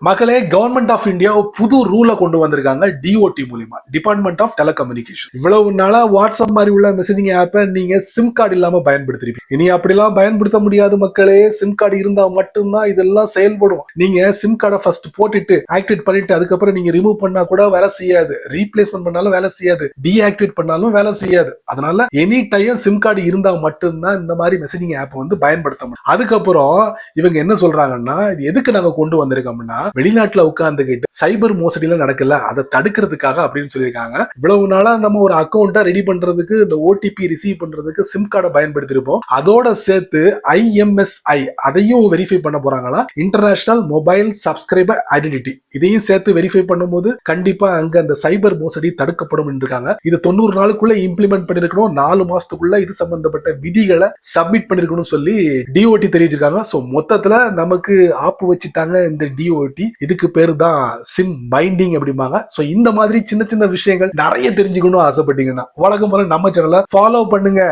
மக்களே, government of India புது ரூலை கொண்டு வந்திருக்காங்க. டிஓடி மூலியமா, டிபார்ட்மெண்ட் ஆஃப் டெலிகம்யூனிகேஷன். இவ்வளவு நாளா வாட்ஸ்அப் மாதிரி உள்ள மெசேஜிங் ஆப்பை நீங்க சிம் கார்டு இல்லாம பயன்படுத்திருப்பீங்க. இனி அப்படிலாம் பயன்படுத்த முடியாது மக்களே. சிம் கார்டு இருந்தா மட்டும்தான் இதெல்லாம் செயல்படும். நீங்க சிம் கார்டை ஃபர்ஸ்ட் போட்டுட்டு ஆக்டிவேட் பண்ணிட்டு அதுக்கப்புறம் நீங்க ரிமூவ் பண்ணா கூட வேலை செய்யாது. ரீப்ளேஸ்மெண்ட் பண்ணாலும் வேலை செய்யாது. டீஆக்டிவேட் பண்ணாலும் வேலை செய்யாது. அதனால எனி டைம் சிம் கார்டு இருந்தா மட்டும்தான் இந்த மாதிரி மெசேஜிங் ஆப் வந்து பயன்படுத்த முடியும். அதுக்கப்புறம் இவங்க என்ன சொல்றாங்கன்னா, இது எதுக்கு நாங்க கொண்டு வந்திருக்கோம்னா, வெளிநாட்டுல உட்கார்ந்துகிட்டு சைபர் மோசடிலாம் நடக்கல, அதை தடுக்கிறதுக்காக அப்படின்னு சொல்லியிருக்காங்க. இவ்வளவு நாளா நம்ம ஒரு அக்கௌண்ட்டை ரெடி பண்றதுக்கு இந்த ஓடிபி ரிசீவ் பண்றதுக்கு சிம் கார்டை பயன்படுத்திருப்போம். அதோட சேர்த்து IMSI அதையும் வெரிஃபை பண்ண போறாங்களா, இன்டர்நேஷனல் மொபைல் சப்ஸ்கிரைபர் ஐடென்டிட்டி. இதையும் சேர்த்து வெரிஃபை பண்ணும்போது கண்டிப்பா அங்க அந்த சைபர் மோசடி தடுக்கப்படும் இருக்காங்க. இது 90 நாளுக்குள்ள இம்ப்ளிமெண்ட் பண்ணிருக்கணும். 4 மாசத்துக்குள்ள இது சம்பந்தப்பட்ட விதிகளை சப்மிட் பண்ணிருக்கணும் சொல்லி டிஓடி தெரிவிச்சிருக்காங்க. சோ மொத்தத்துல நமக்கு ஆப்பு வச்சுட்டாங்க இந்த டிஓடி. இதுக்கு பேரு தான் சிம் பைண்டிங் அப்படிம்பாங்க. சோ இந்த மாதிரி சின்ன சின்ன விஷயங்கள் நிறைய தெரிஞ்சுக்கணும் ஆசைப்பட்டீங்கன்னா வழக்கம் போல நம்ம சேனலை ஃபாலோ பண்ணுங்க.